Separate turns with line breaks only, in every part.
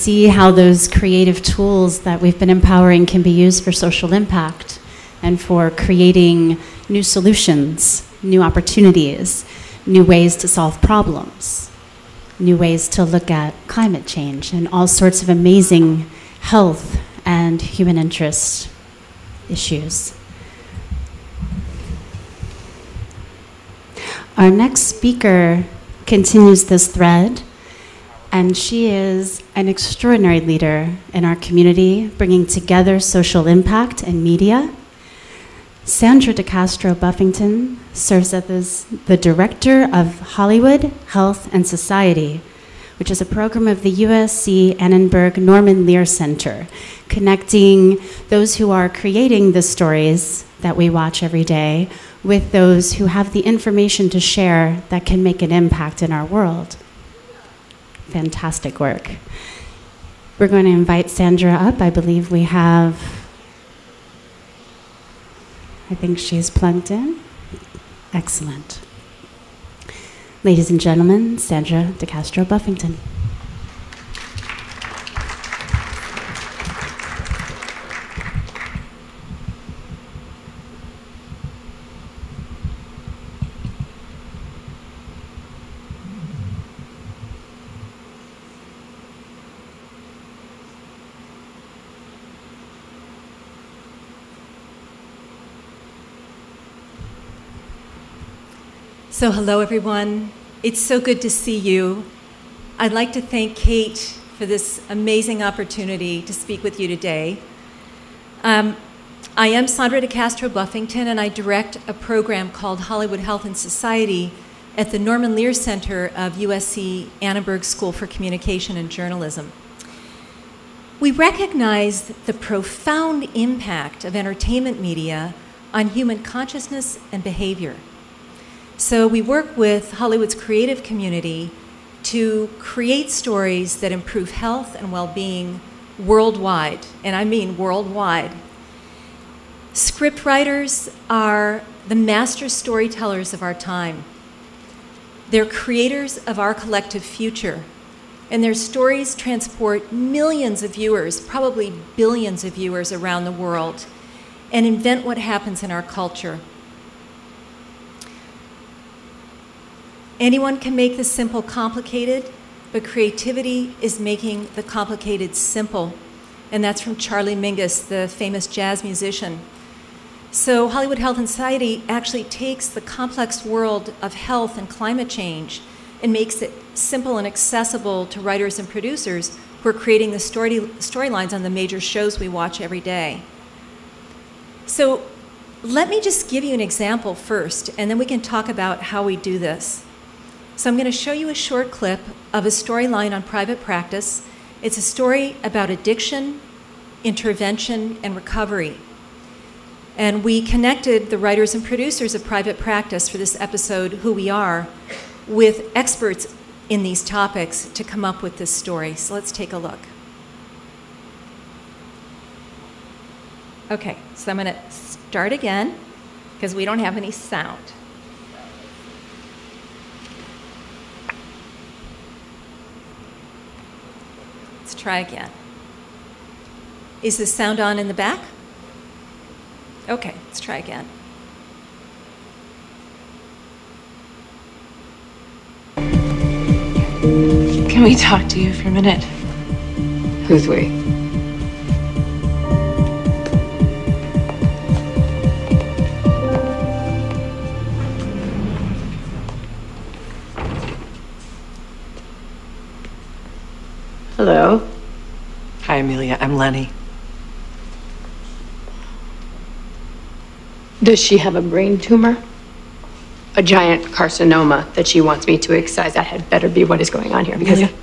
see how those creative tools that we've been empowering can be used for social impact and for creating new solutions, new opportunities, new ways to solve problems, new ways to look at climate change and all sorts of amazing health and human interest issues. Our next speaker continues this thread, and she is an extraordinary leader in our community, bringing together social impact and media. Sandra De Castro Buffington serves as the Director of Hollywood, Health, and Society, which is a program of the USC Annenberg Norman Lear Center, connecting those who are creating the stories that we watch every day with those who have the information to share that can make an impact in our world. Fantastic work. We're going to invite Sandra up. I believe we have, I think she's plugged in. Excellent. Ladies and gentlemen, Sandra De Castro Buffington.
So hello, everyone. It's so good to see you. I'd like to thank Kate for this amazing opportunity to speak with you today. I am Sandra De Castro Buffington, and I direct a program called Hollywood Health and Society at the Norman Lear Center of USC Annenberg School for Communication and Journalism. We recognize the profound impact of entertainment media on human consciousness and behavior. So we work with Hollywood's creative community to create stories that improve health and well-being worldwide, and I mean worldwide. Scriptwriters are the master storytellers of our time. They're creators of our collective future, and their stories transport millions of viewers, probably billions of viewers around the world, and invent what happens in our culture. Anyone can make the simple complicated, but creativity is making the complicated simple. And that's from Charlie Mingus, the famous jazz musician. So Hollywood Health and Society actually takes the complex world of health and climate change and makes it simple and accessible to writers and producers who are creating the storylines on the major shows we watch every day. So let me just give you an example first, and then we can talk about how we do this. So I'm going to show you a short clip of a storyline on private practice. It's a story about addiction, intervention, and recovery. And we connected the writers and producers of private practice for this episode, Who We Are, with experts in these topics to come up with this story. So let's take a look. Okay, so I'm going to start again because we don't have any sound. Let's try again. Is the sound on in the back? Okay, let's try again.
Can we talk to you for a minute?
Who's we? Hello.
Hi, Amelia. I'm Lenny.
Does she have a brain tumor? A giant carcinoma that she wants me to excise? That had better be what is going on here, because
Amelia,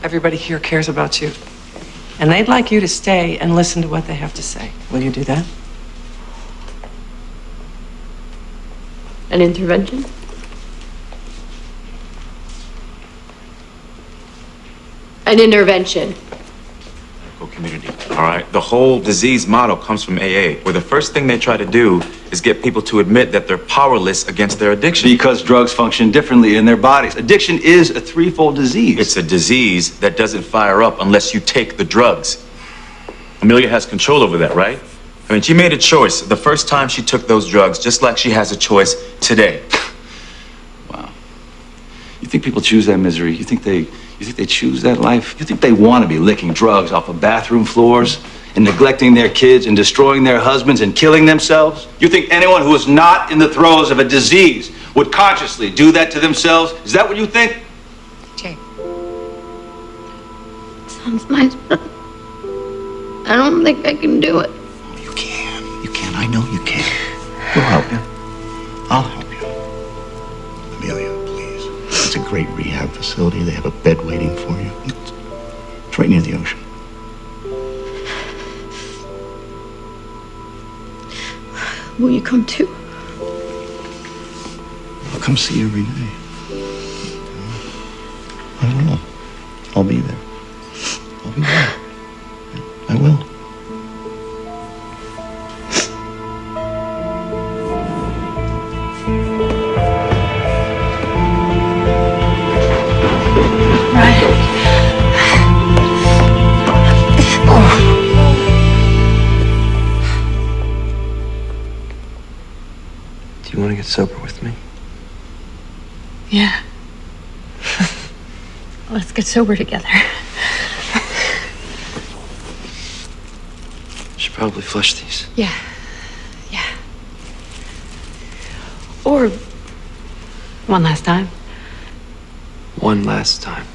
everybody here cares about you. And they'd like you to stay and listen to what they have to say. Will you do that?
An intervention? An intervention.
Okay. community, all right? The whole disease model comes from AA, where the first thing they try to do is get people to admit that they're powerless against their addiction.
Because drugs function differently in their bodies. Addiction is a threefold disease.
It's a disease that doesn't fire up unless you take the drugs. Amelia has control over that, right? I mean, she made a choice the first time she took those drugs, just like she has a choice today.
Wow. You think people choose that misery? You think they choose that life? You think they want to be licking drugs off of bathroom floors and neglecting their kids and destroying their husbands and killing themselves? You think anyone who is not in the throes of a disease would consciously do that to themselves? Is that what you think?
Jay. Sounds nice, but I don't think I can do it.
You can. You can. I know you can. We'll help you. I'll help you. Amelia, please. It's a great rehab facility. They have a bed waiting for you. It's right near the ocean.
Will you come too?
I'll come see you every day. I will. I'll be there. I'll be there. I will.
Do you want to get sober with me?
Yeah. Let's get sober together.
Should probably flush these.
Yeah. Yeah. Or one last time.
One last time.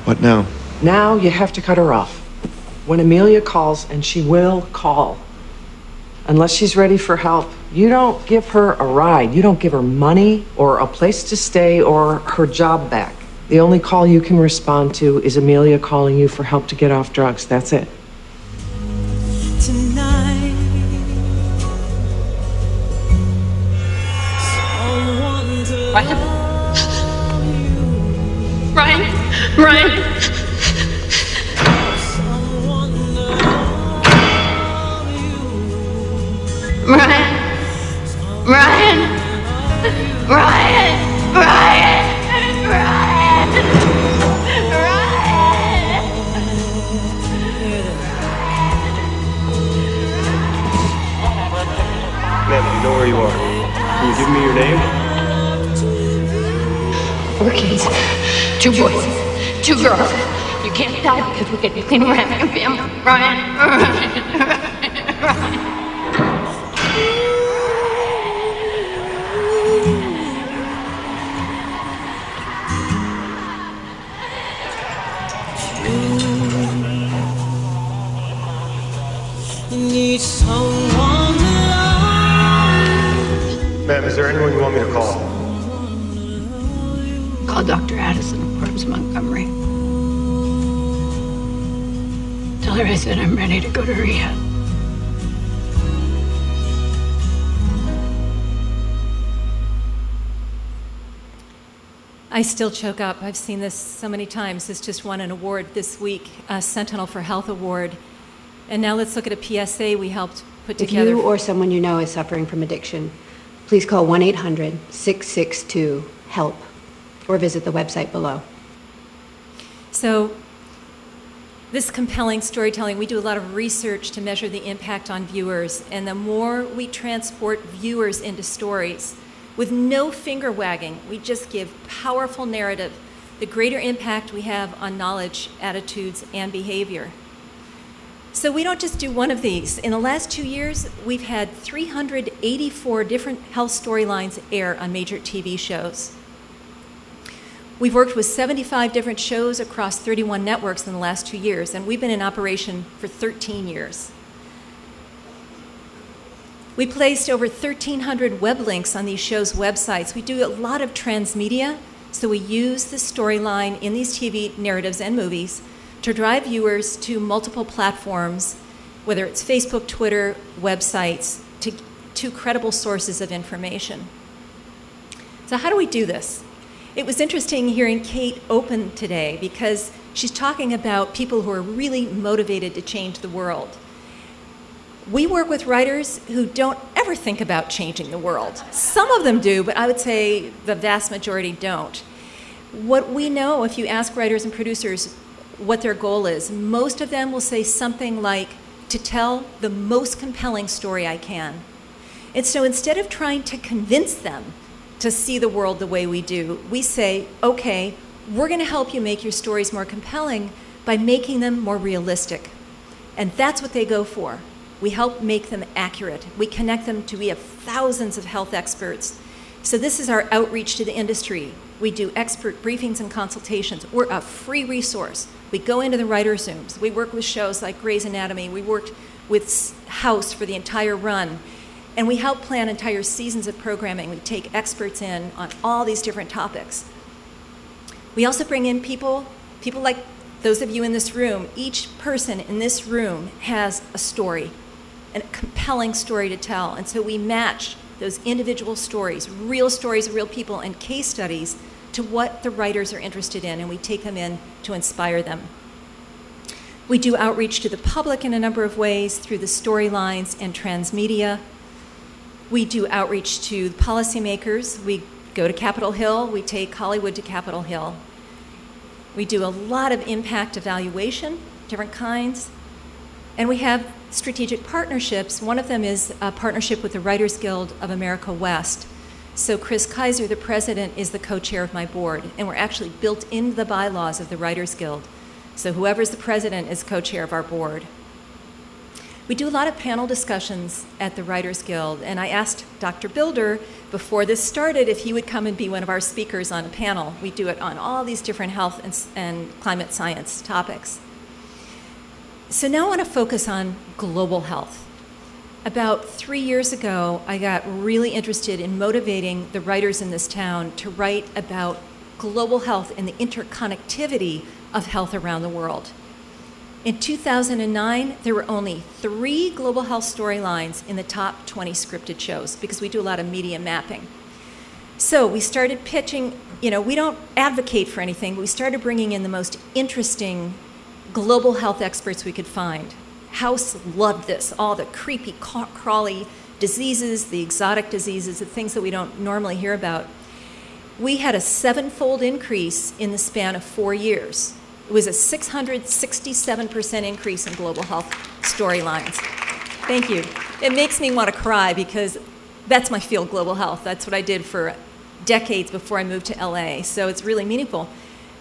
What now?
Now you have to cut her off. When Amelia calls, and she will call, unless she's ready for help, you don't give her a ride. You don't give her money or a place to stay or her job back. The only call you can respond to is Amelia calling you for help to get off drugs. That's it.
Ryan.
Ma'am, do you know where you are? Can you give me your name?
4 kids, 2 boys, 2 girls. You can't die because we're getting clean around your family. Ryan.
Ma'am, is there anyone you want me to call?
Call Dr. Addison of Forbes Montgomery. Tell her I said I'm ready to go to rehab.
I still choke up. I've seen this so many times. This just won an award this week, a Sentinel for Health Award. And now let's look at a PSA we helped put together.
If you or someone you know is suffering from addiction, please call 1-800-662-HELP or visit the website below.
So this compelling storytelling, we do a lot of research to measure the impact on viewers. And the more we transport viewers into stories with no finger wagging, we just give powerful narrative, the greater impact we have on knowledge, attitudes, and behavior. So we don't just do one of these. In the last 2 years, we've had 384 different health storylines air on major TV shows. We've worked with 75 different shows across 31 networks in the last 2 years, and we've been in operation for 13 years. We placed over 1,300 web links on these shows' websites. We do a lot of transmedia, so we use the storyline in these TV narratives and movies to drive viewers to multiple platforms, whether it's Facebook, Twitter, websites, to credible sources of information. So how do we do this? It was interesting hearing Kate open today because she's talking about people who are really motivated to change the world. We work with writers who don't ever think about changing the world. Some of them do, but I would say the vast majority don't. What we know, if you ask writers and producers what their goal is, most of them will say something like, to tell the most compelling story I can. And so instead of trying to convince them to see the world the way we do, we say, okay, we're going to help you make your stories more compelling by making them more realistic. And that's what they go for. We help make them accurate. We connect them to, we have thousands of health experts. So this is our outreach to the industry. We do expert briefings and consultations. We're a free resource. We go into the writer's rooms. We work with shows like Grey's Anatomy. We worked with House for the entire run. And we help plan entire seasons of programming. We take experts in on all these different topics. We also bring in people like those of you in this room. Each person in this room has a story, a compelling story to tell. And so we match those individual stories of real people, and case studies to what the writers are interested in, and we take them in to inspire them. We do outreach to the public in a number of ways through the storylines and transmedia. We do outreach to policymakers. We go to Capitol Hill. We take Hollywood to Capitol Hill. We do a lot of impact evaluation, different kinds. And we have strategic partnerships. One of them is a partnership with the Writers Guild of America West. So Chris Kaiser, the president, is the co-chair of my board, and we're actually built into the bylaws of the Writers Guild. So whoever's the president is co-chair of our board. We do a lot of panel discussions at the Writers Guild, and I asked Dr. Bilder before this started if he would come and be one of our speakers on a panel. We do it on all these different health and climate science topics. So now I want to focus on global health. About 3 years ago, I got really interested in motivating the writers in this town to write about global health and the interconnectivity of health around the world. In 2009, there were only 3 global health storylines in the top 20 scripted shows because we do a lot of media mapping. So we started pitching, we don't advocate for anything, but we started bringing in the most interesting global health experts we could find. House loved this, all the creepy, crawly diseases, the exotic diseases, the things that we don't normally hear about. We had a 7-fold increase in the span of 4 years. It was a 667% increase in global health storylines. Thank you. It makes me want to cry because that's my field, global health. That's what I did for decades before I moved to LA, so it's really meaningful.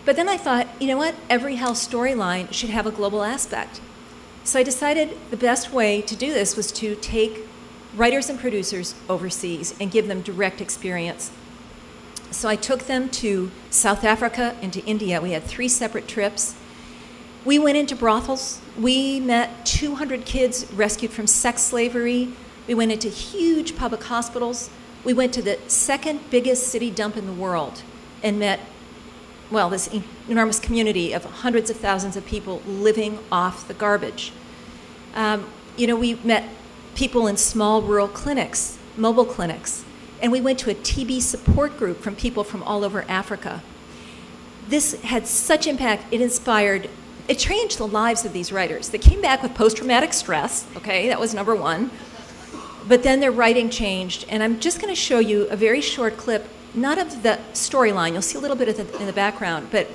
But then I thought, you know what? Every health storyline should have a global aspect. So I decided the best way to do this was to take writers and producers overseas and give them direct experience. So I took them to South Africa and to India. We had 3 separate trips. We went into brothels. We met 200 kids rescued from sex slavery. We went into huge public hospitals. We went to the 2nd biggest city dump in the world and met, well, this enormous community of hundreds of thousands of people living off the garbage. We met people in small rural clinics, mobile clinics, and we went to a TB support group from people from all over Africa. This had such impact, it changed the lives of these writers. They came back with post-traumatic stress, okay, that was number 1, but then their writing changed, and I'm just gonna show you a very short clip, not of the storyline, you'll see a little bit of in the background, but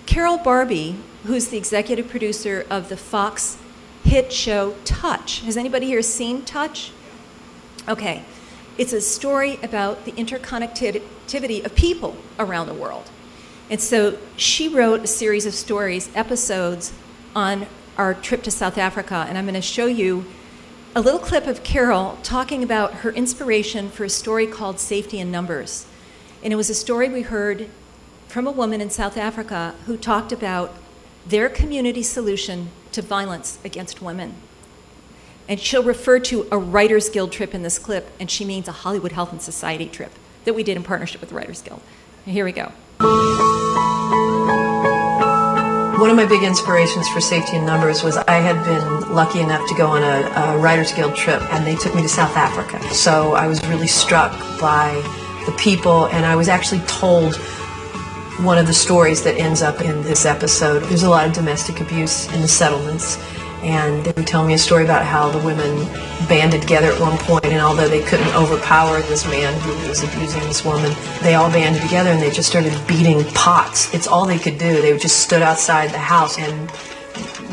Carol Barbie, who's the executive producer of the Fox hit show Touch. Has anybody here seen Touch? Okay. It's a story about the interconnectivity of people around the world. And so she wrote a series of stories, episodes, on our trip to South Africa. And I'm going to show you a little clip of Carol talking about her inspiration for a story called Safety in Numbers. And it was a story we heard from a woman in South Africa who talked about their community solution to violence against women. And she'll refer to a Writers Guild trip in this clip, and she means a Hollywood Health and Society trip that we did in partnership with the Writers Guild. Here we go.
One of my big inspirations for Safety in Numbers was I had been lucky enough to go on a Writers Guild trip, and they took me to South Africa. So I was really struck by the people, and I was actually told one of the stories that ends up in this episode. There's a lot of domestic abuse in the settlements, and they would tell me a story about how the women banded together at one point, and although they couldn't overpower this man who was abusing this woman, they all banded together and they just started beating pots. It's all they could do. They just stood outside the house, and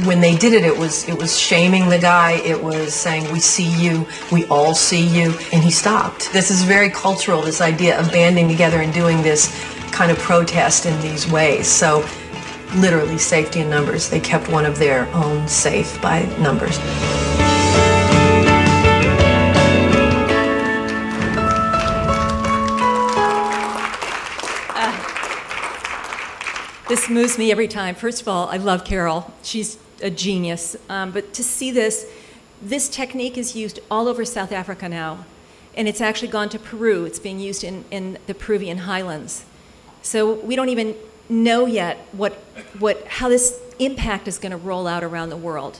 when they did it, it was shaming the guy. It was saying, "We see you, we all see you," and he stopped. This is very cultural, this idea of banding together and doing this kind of protest in these ways. So literally safety in numbers. They kept one of their own safe by numbers.
This moves me every time. First of all, I love Carol. She's a genius. But to see this technique is used all over South Africa now. And it's actually gone to Peru. It's being used in the Peruvian highlands. So we don't even know yet how this impact is going to roll out around the world.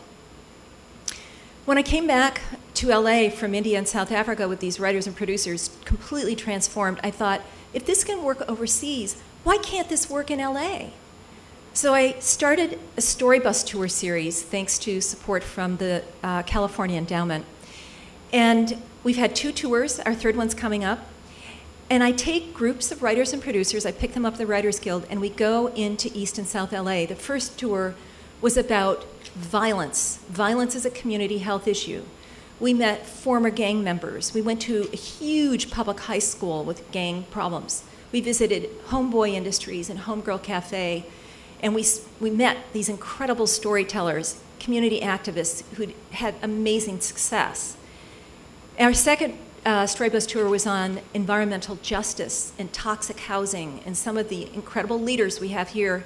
When I came back to LA from India and South Africa with these writers and producers completely transformed, I thought, if this can work overseas, why can't this work in LA? So I started a story bus tour series thanks to support from the California Endowment. And we've had 2 tours, our 3rd one's coming up. And I take groups of writers and producers, I pick them up at the Writers Guild, and we go into East and South LA. The first tour was about violence. Violence is a community health issue. We met former gang members. We went to a huge public high school with gang problems. We visited Homeboy Industries and Homegirl Cafe, and we met these incredible storytellers, community activists who had amazing success. Our second story bus tour was on environmental justice and toxic housing and some of the incredible leaders we have here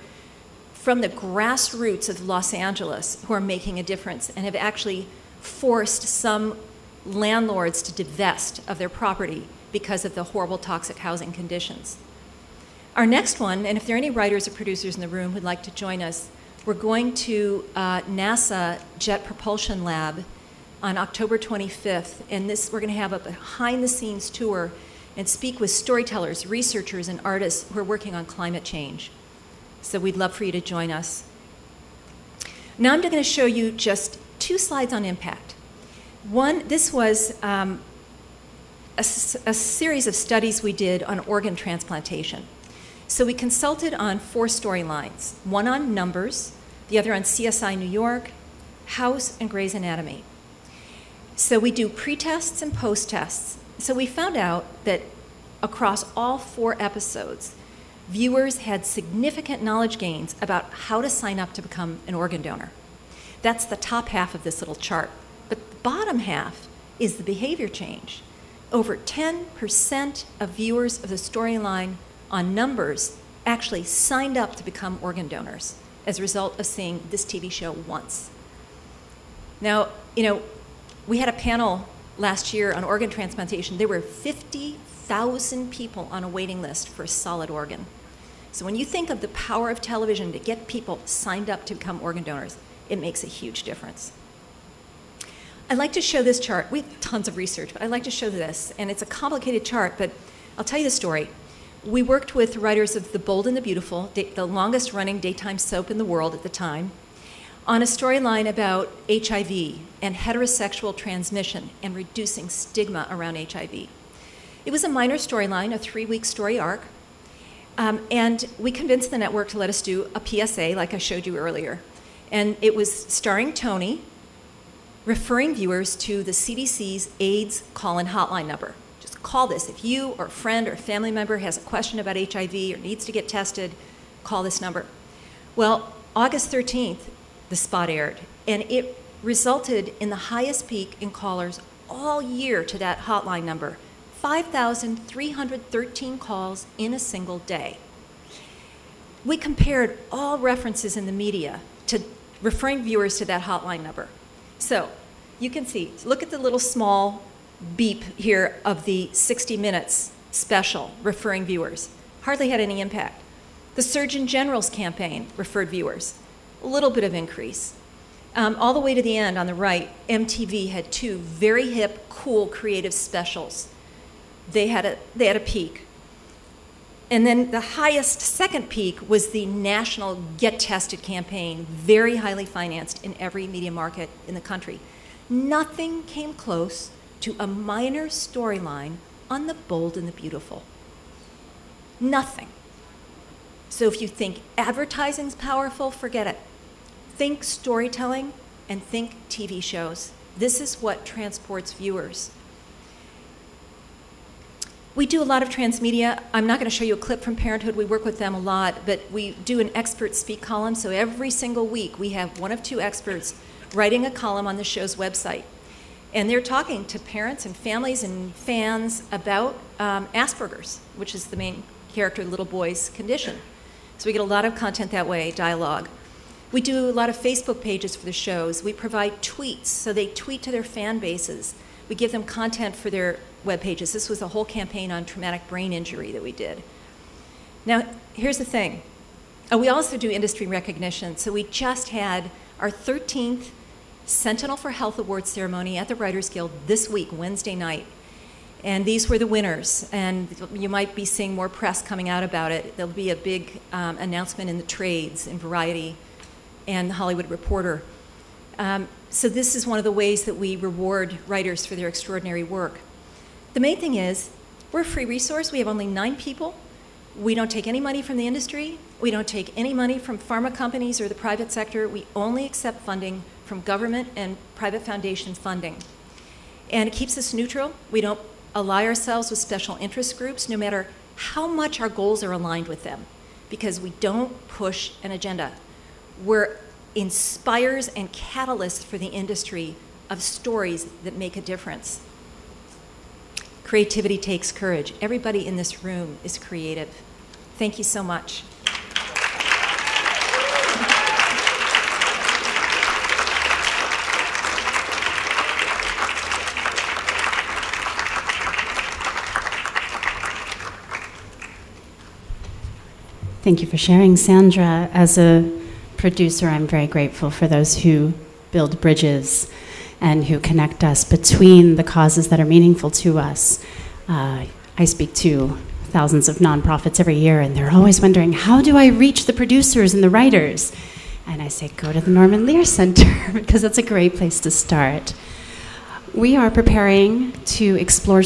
from the grassroots of Los Angeles who are making a difference and have actually forced some landlords to divest of their property because of the horrible toxic housing conditions. Our next one, and if there are any writers or producers in the room who'd like to join us, we're going to NASA Jet Propulsion Lab on October 25th, and we're going to have a behind-the-scenes tour and speak with storytellers, researchers, and artists who are working on climate change. So we'd love for you to join us. Now I'm going to show you just 2 slides on impact. One, this was a series of studies we did on organ transplantation. So we consulted on 4 storylines, one on numbers, the other on CSI New York, House, and Grey's Anatomy. So we do pre-tests and post-tests. So we found out that across all 4 episodes, viewers had significant knowledge gains about how to sign up to become an organ donor. That's the top half of this little chart. But the bottom half is the behavior change. Over 10% of viewers of the storyline on numbers actually signed up to become organ donors as a result of seeing this TV show once. Now, we had a panel last year on organ transplantation. There were 50,000 people on a waiting list for a solid organ. So when you think of the power of television to get people signed up to become organ donors, it makes a huge difference. I'd like to show this chart. We have tons of research, but I'd like to show this. And it's a complicated chart, but I'll tell you the story. We worked with writers of The Bold and the Beautiful, the longest running daytime soap in the world at the time, on a storyline about HIV and heterosexual transmission and reducing stigma around HIV. It was a minor storyline, a 3-week story arc, and we convinced the network to let us do a PSA like I showed you earlier. And it was starring Tony, referring viewers to the CDC's AIDS call-in hotline number. Just call this. If you or a friend or a family member has a question about HIV or needs to get tested, call this number. Well, August 13th, the spot aired, and it resulted in the highest peak in callers all year to that hotline number, 5,313 calls in a single day. We compared all references in the media to referring viewers to that hotline number. So you can see, look at the little small beep here of the 60 Minutes special referring viewers. Hardly had any impact. The Surgeon General's campaign referred viewers. A little bit of increase. All the way to the end on the right, MTV had 2 very hip, cool, creative specials. They had a peak. And then the highest second peak was the national Get Tested campaign, very highly financed in every media market in the country. Nothing came close to a minor storyline on The Bold and the Beautiful. Nothing. So if you think advertising's powerful, forget it. Think storytelling and think TV shows. This is what transports viewers. We do a lot of transmedia. I'm not going to show you a clip from Parenthood. We work with them a lot, but we do an expert speak column. So every single week we have one of two experts writing a column on the show's website. And they're talking to parents and families and fans about Asperger's, which is the main character, little boy's condition. So we get a lot of content that way, dialogue. We do a lot of Facebook pages for the shows. We provide tweets, so they tweet to their fan bases. We give them content for their web pages. This was a whole campaign on traumatic brain injury that we did. Now, here's the thing. We also do industry recognition. So we just had our 13th Sentinel for Health Awards ceremony at the Writers Guild this week, Wednesday night. And these were the winners. And you might be seeing more press coming out about it. There'll be a big announcement in the trades, in Variety and The Hollywood Reporter. So this is one of the ways that we reward writers for their extraordinary work. The main thing is, we're a free resource. We have only 9 people. We don't take any money from the industry. We don't take any money from pharma companies or the private sector. We only accept funding from government and private foundation funding. And it keeps us neutral. We don't ally ourselves with special interest groups, no matter how much our goals are aligned with them, because we don't push an agenda. We're inspires and catalysts for the industry of stories that make a difference. Creativity takes courage. Everybody in this room is creative. Thank you so much.
Thank you for sharing, Sandra. As a producer, I'm very grateful for those who build bridges and who connect us between the causes that are meaningful to us. I speak to thousands of nonprofits every year, and they're always wondering, how do I reach the producers and the writers? And I say, go to the Norman Lear Center, because that's a great place to start. We are preparing to explore